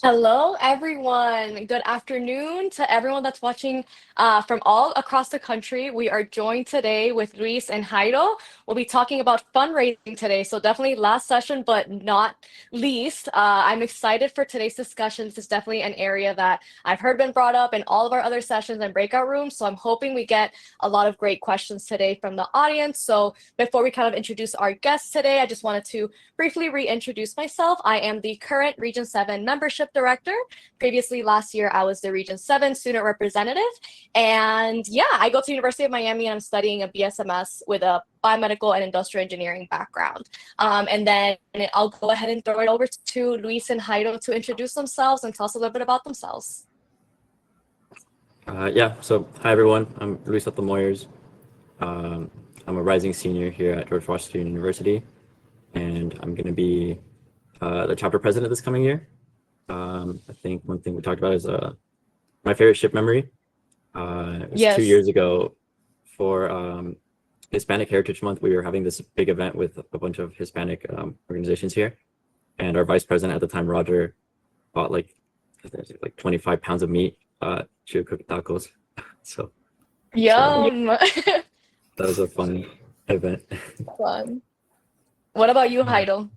Hello, everyone. Good afternoon to everyone that's watching from all across the country. We are joined today with Luis and Jairo. We'll be talking about fundraising today. So, definitely last session, but not least. I'm excited for today's discussion. This is definitely an area that I've heard been brought up in all of our other sessions and breakout rooms. So, I'm hoping we get a lot of great questions today from the audience. So, before we kind of introduce our guests today, I just wanted to briefly reintroduce myself. I am the current Region 7 Membership Director. Previously, last year, I was the Region 7 Student Representative. And yeah, I go to the University of Miami and I'm studying a BSMS with a biomedical and industrial engineering background. And then I'll go ahead and throw it over to Luis and Jairo to introduce themselves and tell us a little bit about themselves. So hi everyone, I'm Luis Moyers. I'm a rising senior here at George Washington University, and I'm going to be the chapter president this coming year. I think one thing we talked about is my favorite ship memory. It was 2 years ago for Hispanic Heritage Month. We were having this big event with a bunch of Hispanic organizations here, and our vice president at the time, Roger, bought like 25 pounds of meat to cook tacos. So Yum. that was a fun event. Fun. What about you, Jairo?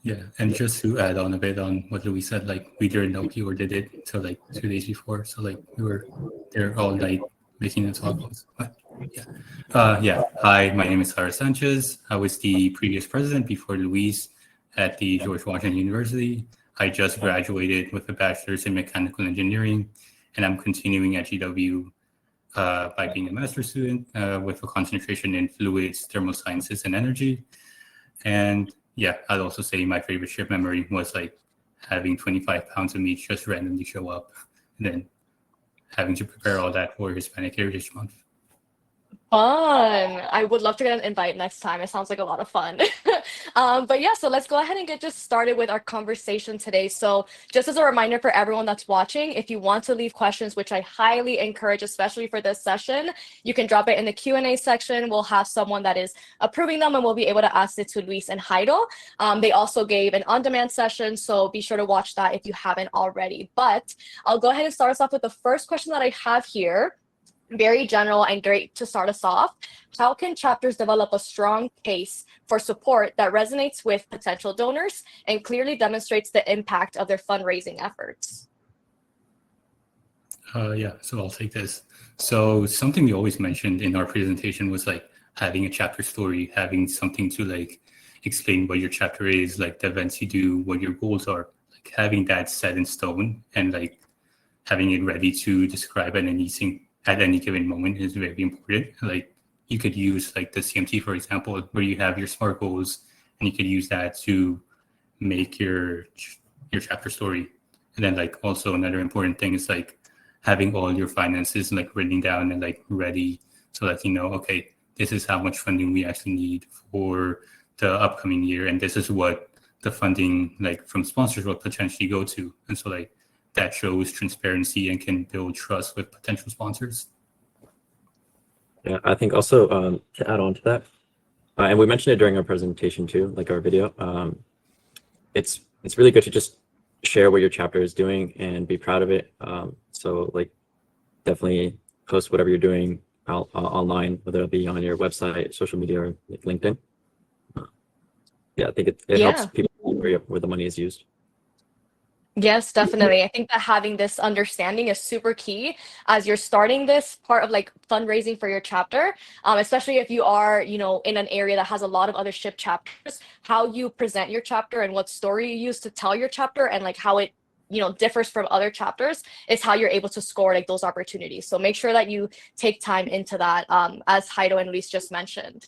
Yeah, and just to add on a bit on what Louis said, like we didn't know he ordered it until like 2 days before, so like we were there all night making the tacos. But yeah. Hi, my name is Sara Sanchez. I was the previous president before Luis at the George Washington University. I just graduated with a bachelor's in mechanical engineering, and I'm continuing at GW by being a master's student with a concentration in fluids, thermal sciences, and energy. And yeah, I'd also say my favorite ship memory was like having 25 pounds of meat just randomly show up and then having to prepare all that for Hispanic Heritage Month. Fun. I would love to get an invite next time. It sounds like a lot of fun. But yeah, so let's go ahead and get just started with our conversation today. So just as a reminder for everyone that's watching, if you want to leave questions, which I highly encourage, especially for this session, you can drop it in the Q&A section. We'll have someone that is approving them and we'll be able to ask it to Luis and Jairo. They also gave an on-demand session, so be sure to watch that if you haven't already. But I'll go ahead and start us off with the first question that I have here. Very general and great to start us off. How can chapters develop a strong case for support that resonates with potential donors and clearly demonstrates the impact of their fundraising efforts? So I'll take this. So something we always mentioned in our presentation was like having a chapter story, having something to like explain what your chapter is, like the events you do, what your goals are, like having that set in stone and like having it ready to describe anything at any given moment is very important. Like you could use like the CMT, for example, where you have your SMART goals, and you could use that to make your chapter story. And then like also another important thing is like having all your finances like written down and like ready so that you know, okay, this is how much funding we actually need for the upcoming year, and this is what the funding like from sponsors will potentially go to. And so like that shows transparency and can build trust with potential sponsors. Yeah, I think also to add on to that, and we mentioned it during our presentation too, like our video, it's really good to just share what your chapter is doing and be proud of it. So like definitely post whatever you're doing online, whether it be on your website, social media, or like LinkedIn. I think it helps people where the money is used. Yes, definitely. I think that having this understanding is super key as you're starting this part of like fundraising for your chapter, especially if you are, in an area that has a lot of other ship chapters, how you present your chapter and what story you use to tell your chapter and like how it differs from other chapters is how you're able to score like those opportunities. So make sure that you take time into that, as Jairo and Luis just mentioned.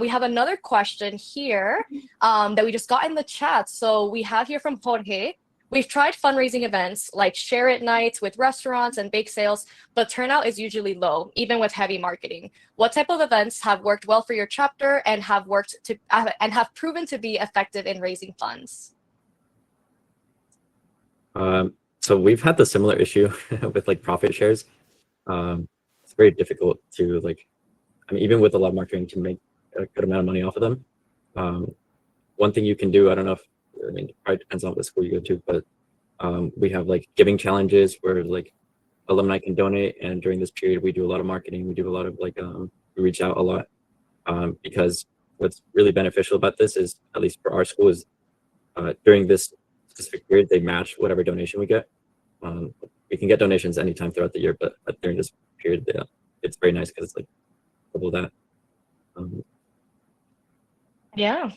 We have another question here that we just got in the chat. So we have here from Jorge. We've tried fundraising events like share it nights with restaurants and bake sales, but turnout is usually low, even with heavy marketing. What type of events have worked well for your chapter and have proven to be effective in raising funds? So we've had the similar issue with like profit shares. It's very difficult to even with a lot of marketing to make a good amount of money off of them. One thing you can do, I don't know if, it probably depends on what school you go to, but We have like giving challenges where like alumni can donate, and during this period we do a lot of marketing. We do a lot of like we reach out a lot, because what's really beneficial about this is, at least for our school, is during this specific period they match whatever donation we get. We can get donations anytime throughout the year, but during this period it's very nice because it's like double that. Yeah.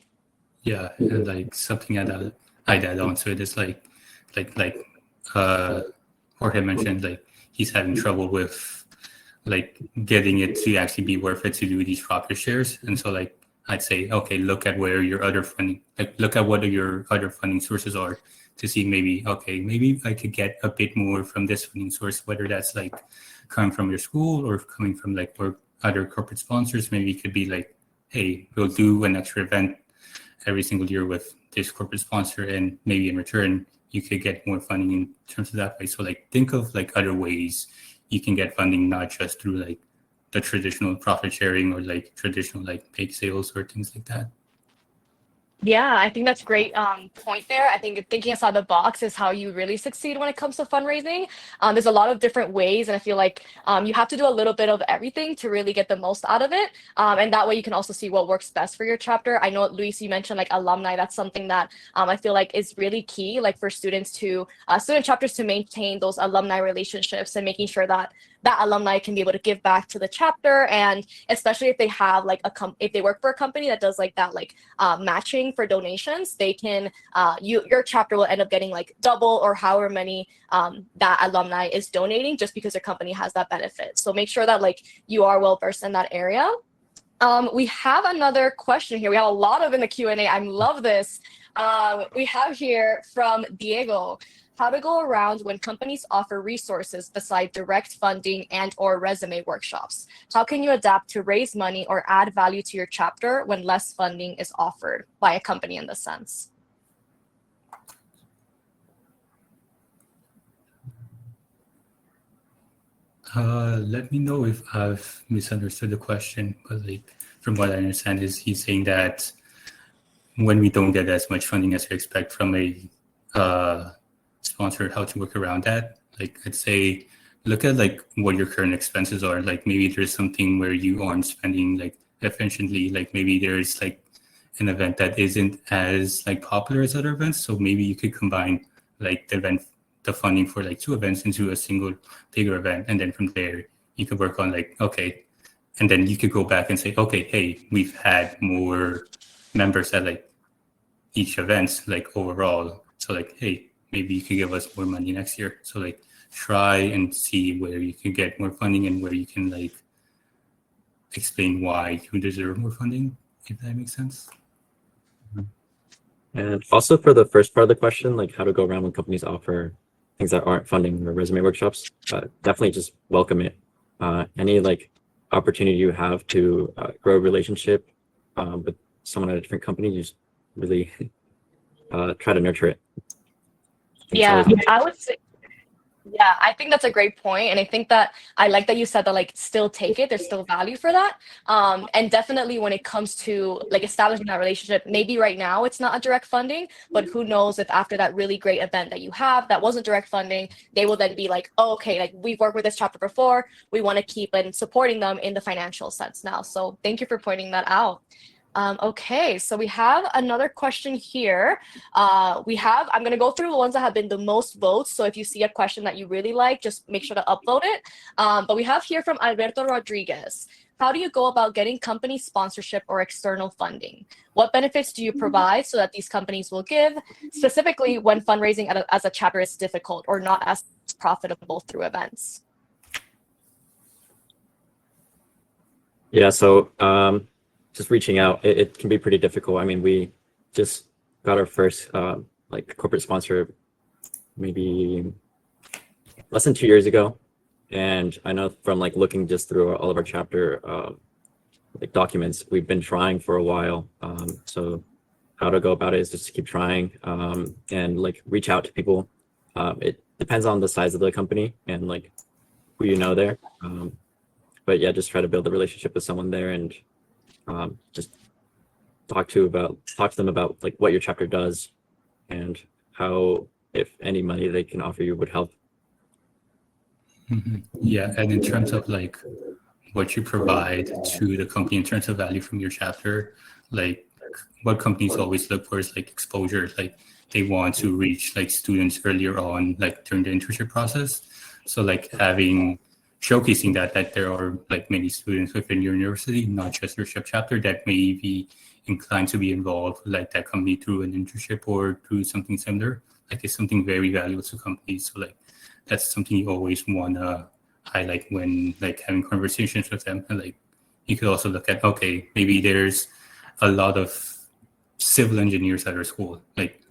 Yeah, and like something I'd add on to it is like uh Jorge mentioned, like he's having trouble with like getting it to actually be worth it to do these profit shares. And so like I'd say, okay, look at where your other funding, like look at what your other funding sources are to see maybe, okay, maybe I could get a bit more from this funding source, whether that's like coming from your school or coming from like or other corporate sponsors. Maybe it could be like, hey, we'll do an extra event every single year with this corporate sponsor, and maybe in return you could get more funding in terms of that way. So like think of like other ways you can get funding, not just through like the traditional profit sharing or like traditional like bake sales or things like that. Yeah, I think that's great point there. I think thinking outside the box is how you really succeed when it comes to fundraising. There's a lot of different ways, and I feel like you have to do a little bit of everything to really get the most out of it. And that way you can also see what works best for your chapter. I know, Luis, you mentioned like alumni. That's something that I feel like is really key, like for students to student chapters to maintain those alumni relationships and making sure that that alumni can be able to give back to the chapter, and especially if they have like if they work for a company that does like that like matching for donations, they can your chapter will end up getting like double or however many that alumni is donating, just because their company has that benefit. So make sure that like you are well versed in that area. We have another question here. We have a lot of in the Q&A. I love this. We have here from Diego: how to go around when companies offer resources beside direct funding and or resume workshops. How can you adapt to raise money or add value to your chapter when less funding is offered by a company in this sense? Let me know if I've misunderstood the question, but like from what I understand is he's saying that when we don't get as much funding as we expect from a sponsor, how to work around that. Like I'd say look at like what your current expenses are. Like maybe there's something where you aren't spending like efficiently. Like maybe there's like an event that isn't as like popular as other events. So maybe you could combine like the funding for like two events into a single bigger event. And then from there you could work on like, okay, and then you could go back and say, okay, hey, we've had more members at like each event, like overall. So like, hey, maybe you could give us more money next year. So like try and see where you can get more funding and where you can like explain why you deserve more funding, if that makes sense. And also for the first part of the question, like how to go around when companies offer things that aren't funding or resume workshops, definitely just welcome it. Any like opportunity you have to grow a relationship with someone at a different company, you just really try to nurture it. Yeah, I would say, yeah, I think that's a great point. And I think that I like that you said that like still take it, there's still value for that. And definitely when it comes to like establishing that relationship, maybe right now it's not a direct funding, but who knows if after that really great event that you have that wasn't direct funding, they will then be like, oh, okay, like we've worked with this chapter before, we want to keep and supporting them in the financial sense now. So thank you for pointing that out. Okay, so we have another question here. I'm going to go through the ones that have been the most votes. So if you see a question that you really like, just make sure to upvote it. But we have here from Alberto Rodriguez: how do you go about getting company sponsorship or external funding? What benefits do you provide so that these companies will give, specifically when fundraising as a chapter is difficult or not as profitable through events? Yeah, so just reaching out, it can be pretty difficult. I mean, we just got our first like corporate sponsor maybe less than 2 years ago, and I know from like looking just through all of our chapter like documents, we've been trying for a while. So how to go about it is just to keep trying and like reach out to people. It depends on the size of the company and like who you know there. But yeah, just try to build a relationship with someone there and just talk to them about like what your chapter does and how if any money they can offer you would help. Yeah, and in terms of like what you provide to the company in terms of value from your chapter, like what companies always look for is like exposure. Like they want to reach like students earlier on, like during the internship process. So like showcasing that there are like many students within your university, not just your ship chapter, that may be inclined to be involved with like that company through an internship or through something similar. Like it's something very valuable to companies. So like that's something you always want to highlight when like having conversations with them. And like you could also look at, okay, maybe there's a lot of civil engineers at our school. Like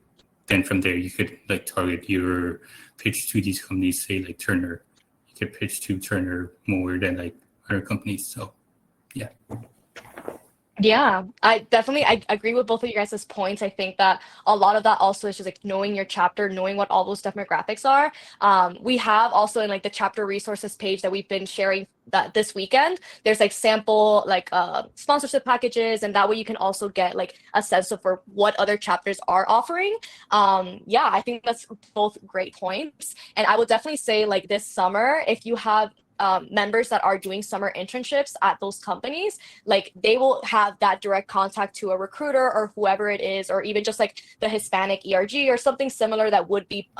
then from there you could like target your pitch to these companies, say like Turner. You could pitch to Turner more than like other companies. So yeah. Yeah, I agree with both of you guys' points. I think that a lot of that also is just like knowing your chapter, knowing what all those demographics are. We have also in like the chapter resources page that we've been sharing that this weekend, there's like sample like sponsorship packages, and that way you can also get like a sense of for what other chapters are offering. Yeah, I think that's both great points. And I would definitely say like this summer, if you have members that are doing summer internships at those companies, like they will have that direct contact to a recruiter or whoever it is, or even just like the Hispanic ERG or something similar that would be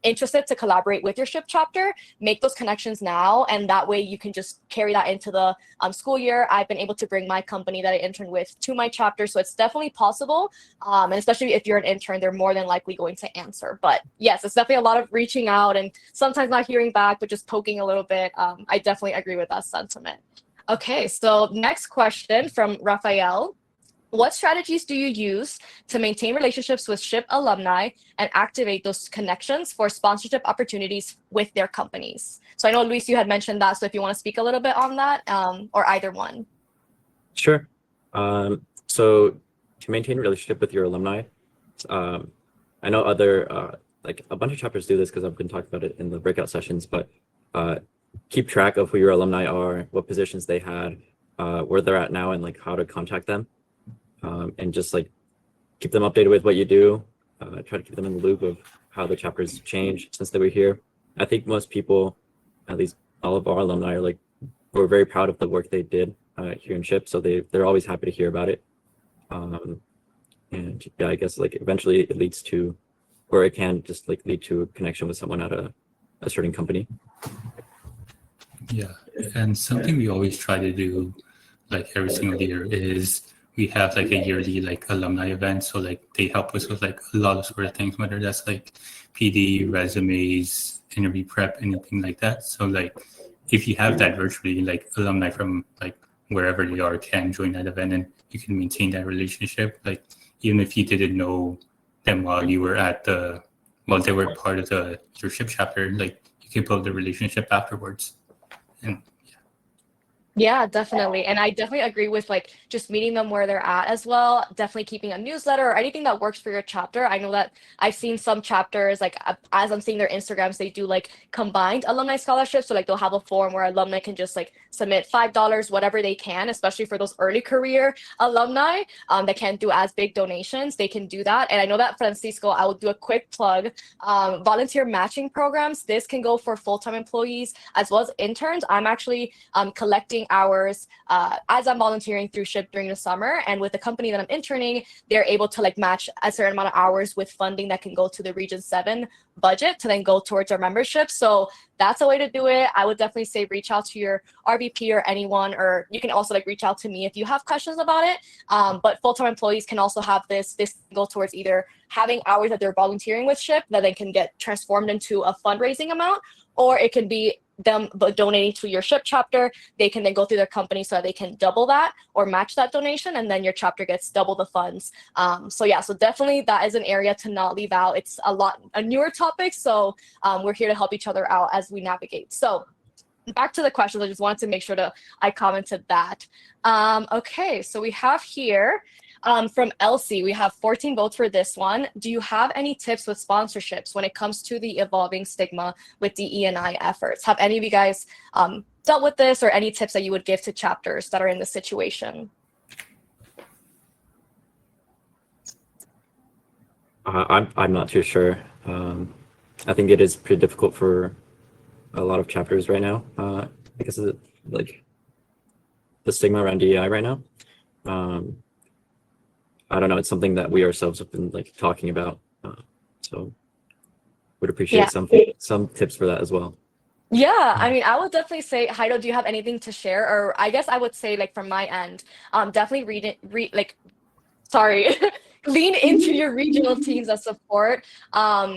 interested to collaborate with your ship chapter. Make those connections now, and that way you can just carry that into the school year. I've been able to bring my company that I interned with to my chapter, so it's definitely possible. And especially if you're an intern, they're more than likely going to answer. But yes, it's definitely a lot of reaching out and sometimes not hearing back, but just poking a little bit. I definitely agree with that sentiment. Okay, so next question from Raphael. What strategies do you use to maintain relationships with SHIP alumni and activate those connections for sponsorship opportunities with their companies? So I know, Luis, you had mentioned that. So if you want to speak a little bit on that, or either one. Sure. So to maintain a relationship with your alumni, I know other like a bunch of chapters do this because I've been talking about it in the breakout sessions, but keep track of who your alumni are, what positions they had, where they're at now, and like how to contact them, and just like keep them updated with what you do. Try to keep them in the loop of how the chapters changed since they were here. I think most people, at least all of our alumni, are like we're very proud of the work they did here in SHIP, so they're always happy to hear about it. And yeah, I guess like eventually it leads to, or it can just like lead to a connection with someone at a certain company. Yeah, and something we always try to do, like every single year, is we have like a yearly like alumni event. So like they help us with like a lot of sort of things, whether that's like PD, resumes, interview prep, anything like that. So like if you have that virtually, like alumni from like wherever they are can join that event, and you can maintain that relationship. Like even if you didn't know them while you were while they were part of your ship chapter, like you can build the relationship afterwards. And Yeah, definitely. And I definitely agree with like just meeting them where they're at as well. Definitely keeping a newsletter or anything that works for your chapter. I know that I've seen some chapters, like as I'm seeing their Instagrams, they do like combined alumni scholarships. So like they'll have a form where alumni can just like submit $5, whatever they can, especially for those early career alumni that can't do as big donations. They can do that. And I know that Francisco, I will do a quick plug. Volunteer matching programs. This can go for full-time employees as well as interns. I'm actually collecting hours as I'm volunteering through SHIP during the summer, and with the company that I'm interning, they're able to like match a certain amount of hours with funding that can go to the Region 7 budget to then go towards our membership. So that's a way to do it. I would definitely say reach out to your RVP or anyone, or you can also like reach out to me if you have questions about it. But full-time employees can also have this can go towards either having hours that they're volunteering with SHIP that they can get transformed into a fundraising amount, or it can be them donating to your SHIP chapter. They can then go through their company so that they can double that or match that donation, and then your chapter gets double the funds. So yeah, so definitely that is an area to not leave out. It's a newer topic, so we're here to help each other out as we navigate. So back to the questions, I just wanted to make sure I commented that. Okay, so we have here from Elsie, we have 14 votes for this one. Do you have any tips with sponsorships when it comes to the evolving stigma with DE&I efforts? Have any of you guys dealt with this, or any tips that you would give to chapters that are in this situation? I'm not too sure. I think it is pretty difficult for a lot of chapters right now because of like the stigma around DEI right now. I don't know. It's something that we ourselves have been like talking about. So would appreciate some tips for that as well. Yeah, I mean, I would definitely say, Haido, do you have anything to share? Or I guess I would say, like, from my end, definitely sorry, lean into your regional teams of support.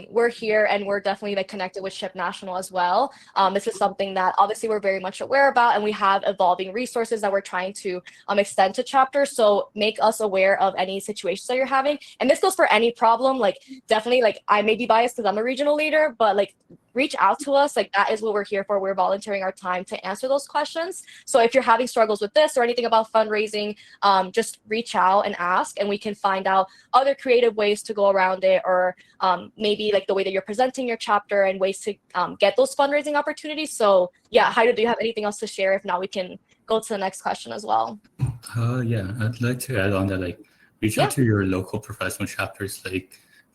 We're here and we're definitely like connected with Ship National as well. This is something that obviously we're very much aware about, and we have evolving resources that we're trying to extend to chapters. So make us aware of any situations that you're having. And this goes for any problem. Like definitely, like I may be biased because I'm a regional leader, but like reach out to us. Like that is what we're here for. We're volunteering our time to answer those questions. So if you're having struggles with this or anything about fundraising, just reach out and ask, and we can find out other creative ways to go around it, or maybe like the way that you're presenting your chapter and ways to get those fundraising opportunities. So yeah, Haida, do you have anything else to share? If not, we can go to the next question as well. Yeah, I'd like to add on that, like, reach out to your local professional chapters.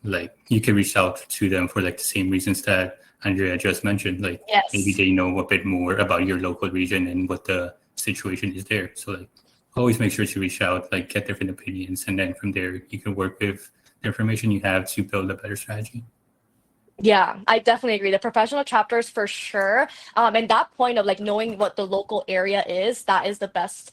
Like you can reach out to them for like the same reasons that Andrea just mentioned. Like maybe they know a bit more about your local region and what the situation is there. So like always make sure to reach out, like get different opinions, and then from there you can work with the information you have to build a better strategy. Yeah, I definitely agree. The professional chapters for sure. And that point of like knowing what the local area is, that is the best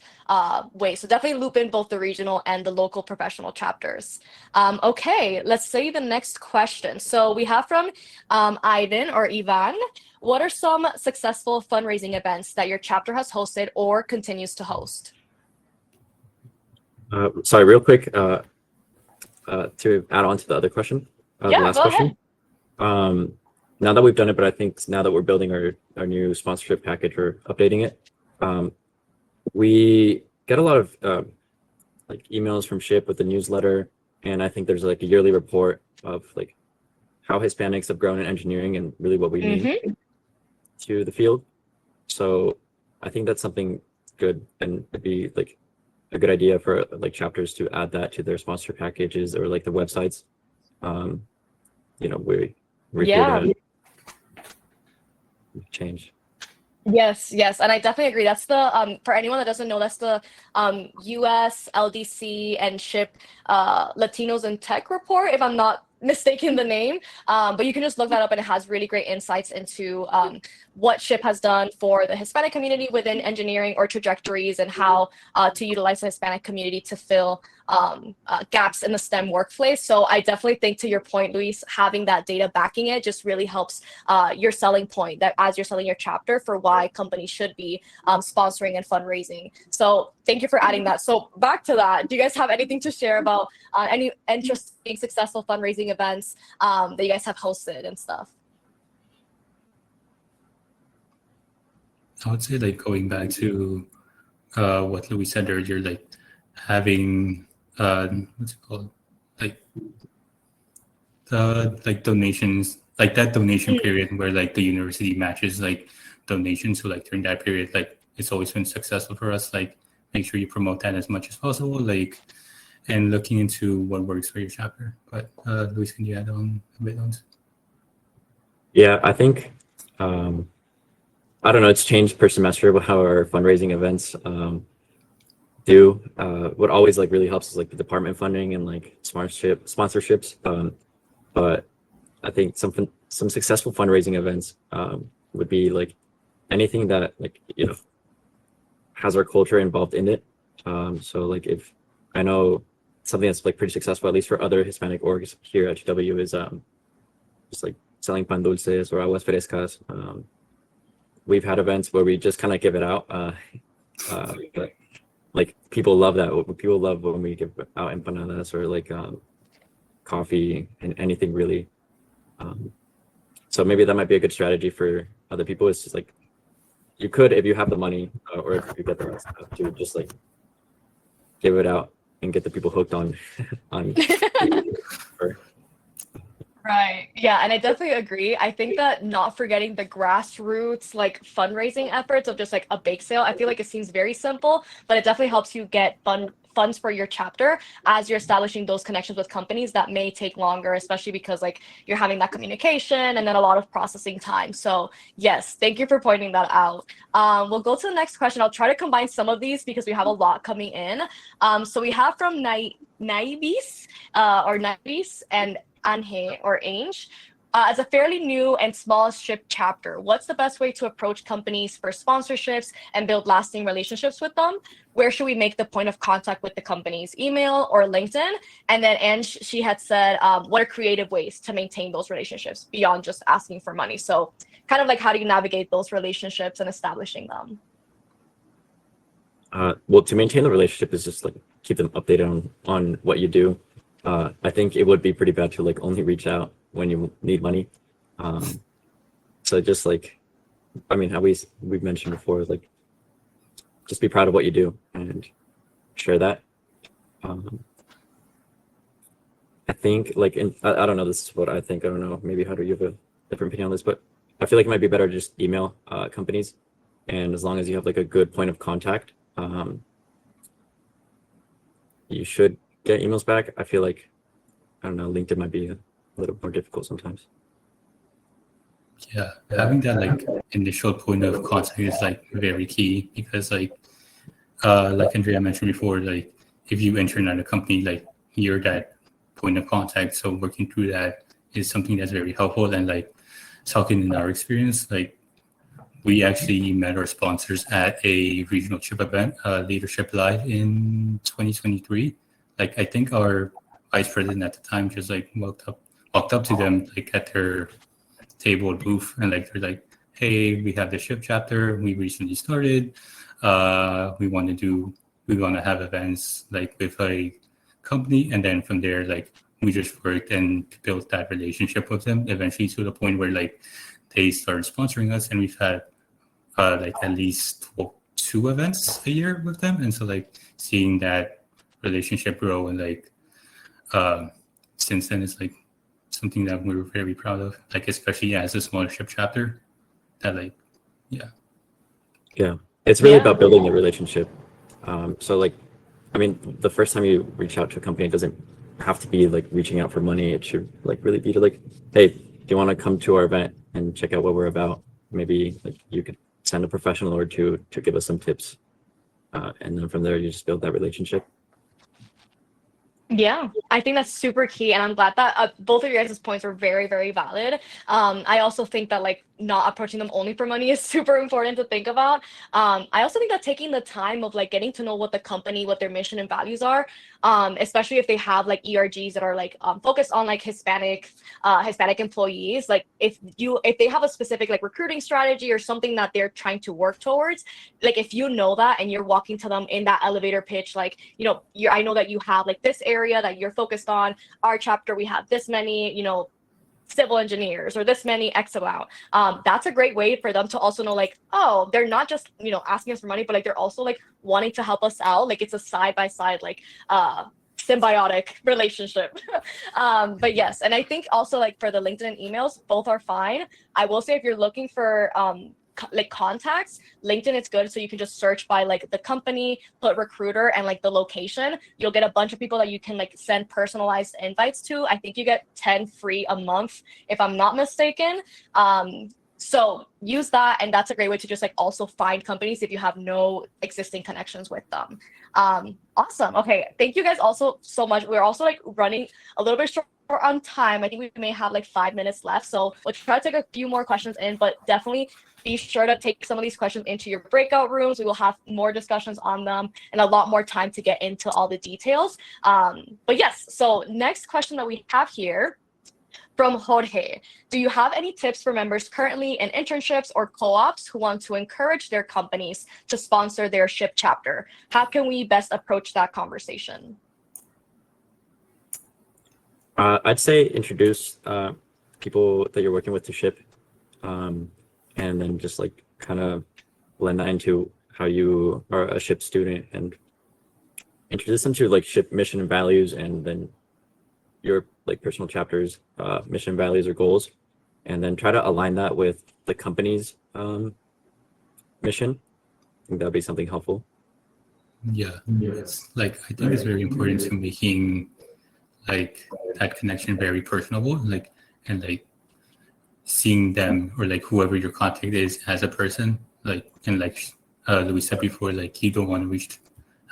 way. So definitely loop in both the regional and the local professional chapters. Okay, let's say the next question. So we have from Ivan or Ivan. What are some successful fundraising events that your chapter has hosted or continues to host? Sorry, real quick, to add on to the other question, the last question. Now that we've done it, but I think now that we're building our new sponsorship package or updating it, we get a lot of like emails from SHIP with the newsletter, and I think there's like a yearly report of like how Hispanics have grown in engineering and really what we mean to the field. So I think that's something good, and it'd be like a good idea for like chapters to add that to their sponsor packages or like the websites. You know, we're here to change. Yes, and I definitely agree. That's the for anyone that doesn't know, that's the US LDC and SHIP Latinos in Tech report, if I'm not mistaken the name. But you can just look that up, and it has really great insights into what SHIP has done for the Hispanic community within engineering, or trajectories, and how to utilize the Hispanic community to fill gaps in the STEM workplace. So I definitely think, to your point, Luis, having that data backing it just really helps your selling point, that as you're selling your chapter, for why companies should be sponsoring and fundraising. So thank you for adding that. So back to that, do you guys have anything to share about any interesting, successful fundraising events that you guys have hosted and stuff? I would say, like, going back to what Louis said earlier, like having what's it called, like like donations, like that donation period where like the university matches like donations. So like during that period, like it's always been successful for us. Like make sure you promote that as much as possible, like, and looking into what works for your chapter. But Luis, can you add on a bit on? Yeah, I think I don't know, it's changed per semester how our fundraising events do. What always like really helps is like the department funding and like sponsorships. But I think some successful fundraising events would be like anything that, like, you know, has our culture involved in it. So like, if I know something that's like pretty successful, at least for other Hispanic orgs here at GW, is just like selling pan dulces or aguas frescas. We've had events where we just kind of give it out, but like people love that. People love when we give out empanadas or like coffee and anything really. So maybe that might be a good strategy for other people. It's just like, you could, if you have the money or if you get the right stuff, to just like give it out and get the people hooked on. Right. Yeah, and I definitely agree. I think that not forgetting the grassroots like fundraising efforts of just like a bake sale, I feel like it seems very simple, but it definitely helps you get funds for your chapter as you're establishing those connections with companies that may take longer, especially because like you're having that communication and then a lot of processing time. So yes, thank you for pointing that out. We'll go to the next question. I'll try to combine some of these because we have a lot coming in. So we have from Naibis or Naibis and Anhe or Ange. As a fairly new and small ship chapter, what's the best way to approach companies for sponsorships and build lasting relationships with them? Where should we make the point of contact with the companies? Email or LinkedIn? And then Ange, she had said, what are creative ways to maintain those relationships beyond just asking for money? So kind of like how do you navigate those relationships and establishing them? Well, to maintain the relationship is just like keep them updated on what you do. I think it would be pretty bad to like only reach out when you need money. So just like, I mean, how we've mentioned before, like just be proud of what you do and share that. I think like, I don't know, this is what I think. I don't know, maybe how do you have a different opinion on this, but I feel like it might be better to just email companies. And as long as you have like a good point of contact, you should get emails back. I feel like, I don't know, LinkedIn might be a little more difficult sometimes. Yeah, having that like initial point of contact is like very key because like Andrea mentioned before, like if you enter in at a company, like you're that point of contact. So working through that is something that's very helpful. And like talking in our experience, like we actually met our sponsors at a regional chip event, Leadership Live in 2023. Like I think our vice president at the time just like walked up to them like at their table booth and like they're like, hey, we have the ship chapter, we recently started, we want to have events like with a company, and then from there like we just worked and built that relationship with them eventually to the point where like they started sponsoring us, and we've had like at least 2 events a year with them. And so like seeing that relationship grow and like since then it's like something that we're very proud of, like especially as a smaller ship chapter, that like yeah, it's really about building the relationship. So like, I mean, the first time you reach out to a company, it doesn't have to be like reaching out for money. It should like really be to like, hey, do you want to come to our event and check out what we're about? Maybe like you could send a professional or two to give us some tips, and then from there you just build that relationship. Yeah, I think that's super key, and I'm glad that both of your guys' points were very, very valid. I also think that like not approaching them only for money is super important to think about. I also think that taking the time of like getting to know what the company, what their mission and values are, especially if they have like ERGs that are like focused on like Hispanic employees. Like if they have a specific like recruiting strategy or something that they're trying to work towards, like if you know that and you're walking to them in that elevator pitch, like I know that you have like this area that you're focused on. Our chapter, we have this many, civil engineers or this many X amount. That's a great way for them to also know like, oh, they're not just, asking us for money, but like they're also like wanting to help us out. Like it's a side by side, like symbiotic relationship. But yes, and I think also like for the LinkedIn and emails, both are fine. I will say if you're looking for like contacts, LinkedIn is good, so you can just search by like the company, put recruiter and like the location. You'll get a bunch of people that you can like send personalized invites to. I think you get 10 free a month if I'm not mistaken. So use that, and that's a great way to just like also find companies if you have no existing connections with them. Awesome. Okay, thank you guys also so much. We're also like running a little bit short on time. I think we may have like 5 minutes left, so we'll try to take a few more questions in, but definitely be sure to take some of these questions into your breakout rooms. We will have more discussions on them and a lot more time to get into all the details. But yes, so next question that we have here from Jorge. Do you have any tips for members currently in internships or co-ops who want to encourage their companies to sponsor their ship chapter? How can we best approach that conversation? I'd say introduce people that you're working with to ship, and then just like kind of blend that into how you are a ship student and introduce them to like ship mission and values, and then your like personal chapter's mission, values, or goals, and then try to align that with the company's mission. I think that'd be something helpful. Yeah, it's like I think it's very important to making like that connection very personable, like and like seeing them or like whoever your contact is as a person, like and like Louis said before, like you don't want to reach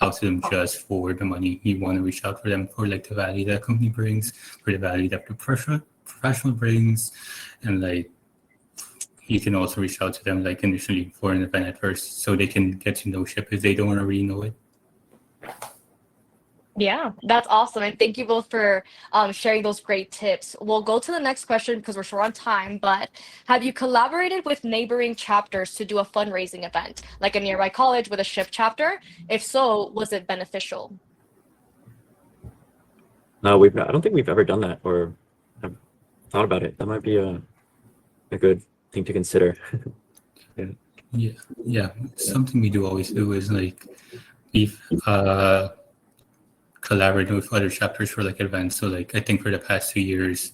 out to them just for the money. You want to reach out for them for like the value that company brings, for the value that the professional brings, and like you can also reach out to them like initially for an event at first, so they can get to know Ship if they don't already know it. Yeah, that's awesome. And thank you both for sharing those great tips. We'll go to the next question because we're short on time, but have you collaborated with neighboring chapters to do a fundraising event, like a nearby college with a shift chapter? If so, was it beneficial? No, we've not, I don't think we've ever done that or have thought about it. That might be a good thing to consider. Yeah. Yeah. Something we do always do is like we've collaborated with other chapters for like events. So like I think for the past 2 years,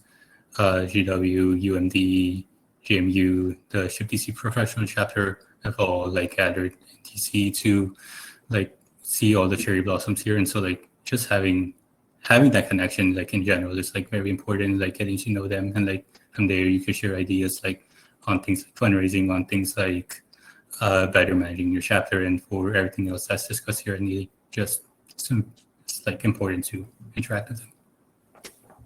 GW, UMD, GMU, the Ship DC professional chapter have all like gathered in DC to like see all the cherry blossoms here. And so like just having that connection like in general is like very important, like getting to know them, and like from there you can share ideas like on things like fundraising, on things like better managing your chapter, and for everything else that's discussed here. And just it's like important to interact with them.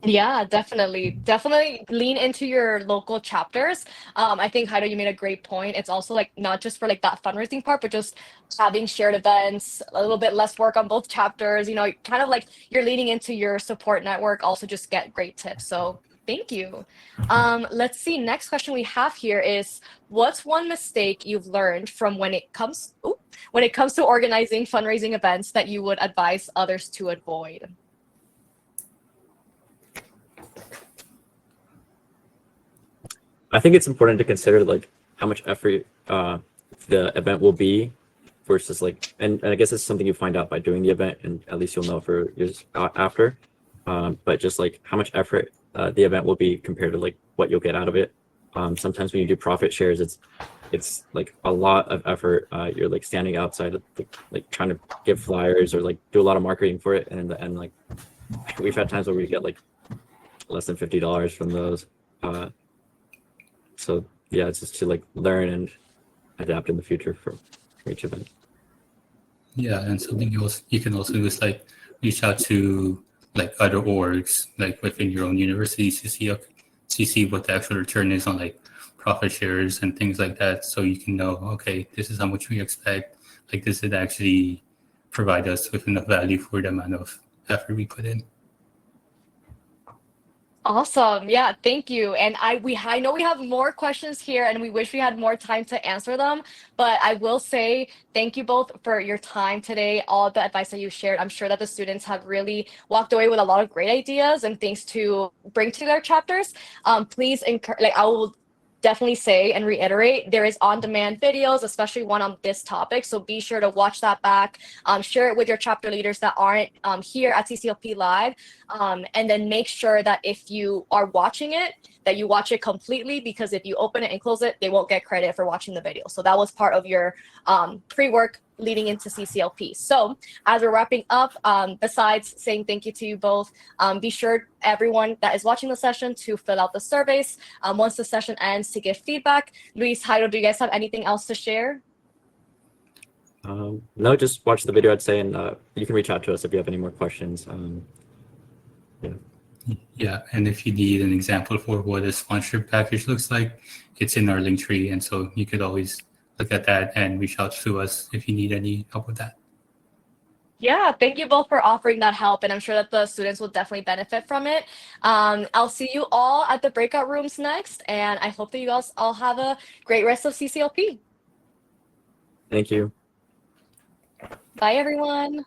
Yeah, definitely. Definitely lean into your local chapters. I think Heido, you made a great point. It's also like not just for like that fundraising part, but just having shared events, a little bit less work on both chapters, kind of like you're leaning into your support network, also just get great tips. So thank you. Let's see. Next question we have here is what's one mistake you've learned from when it comes to organizing fundraising events that you would advise others to avoid? I think it's important to consider like how much effort the event will be versus like, and I guess it's something you find out by doing the event, and at least you'll know for years after. But just like how much effort the event will be compared to like what you'll get out of it. Sometimes when you do profit shares, it's like a lot of effort. You're like standing outside of like trying to give flyers or like do a lot of marketing for it, and in the end, like we've had times where we get like less than $50 from those. So yeah, it's just to like learn and adapt in the future for each event. Yeah, and something else you can also do is like reach out to like other orgs like within your own universities to see what the actual return is on like profit shares and things like that, so you can know, okay, this is how much we expect. Like this would actually provide us with enough value for the amount of effort we put in. Awesome. Yeah, thank you. And I know we have more questions here and we wish we had more time to answer them, but I will say thank you both for your time today, all the advice that you shared. I'm sure that the students have really walked away with a lot of great ideas and things to bring to their chapters. Please encourage, like I will definitely say and reiterate, there is on-demand videos, especially one on this topic. So be sure to watch that back, share it with your chapter leaders that aren't here at CCLP Live. And then make sure that if you are watching it, that you watch it completely, because if you open it and close it, they won't get credit for watching the video. So that was part of your pre-work leading into CCLP. So as we're wrapping up, besides saying thank you to you both, be sure everyone that is watching the session to fill out the surveys once the session ends to give feedback. Luis, Jairo, do you guys have anything else to share? No, just watch the video, I'd say, and you can reach out to us if you have any more questions. Yeah, and if you need an example for what a sponsorship package looks like, it's in our link tree, and so you could always look at that and reach out to us if you need any help with that. Yeah, thank you both for offering that help, and I'm sure that the students will definitely benefit from it. I'll see you all at the breakout rooms next, and I hope that you guys all have a great rest of CCLP. Thank you. Bye, everyone.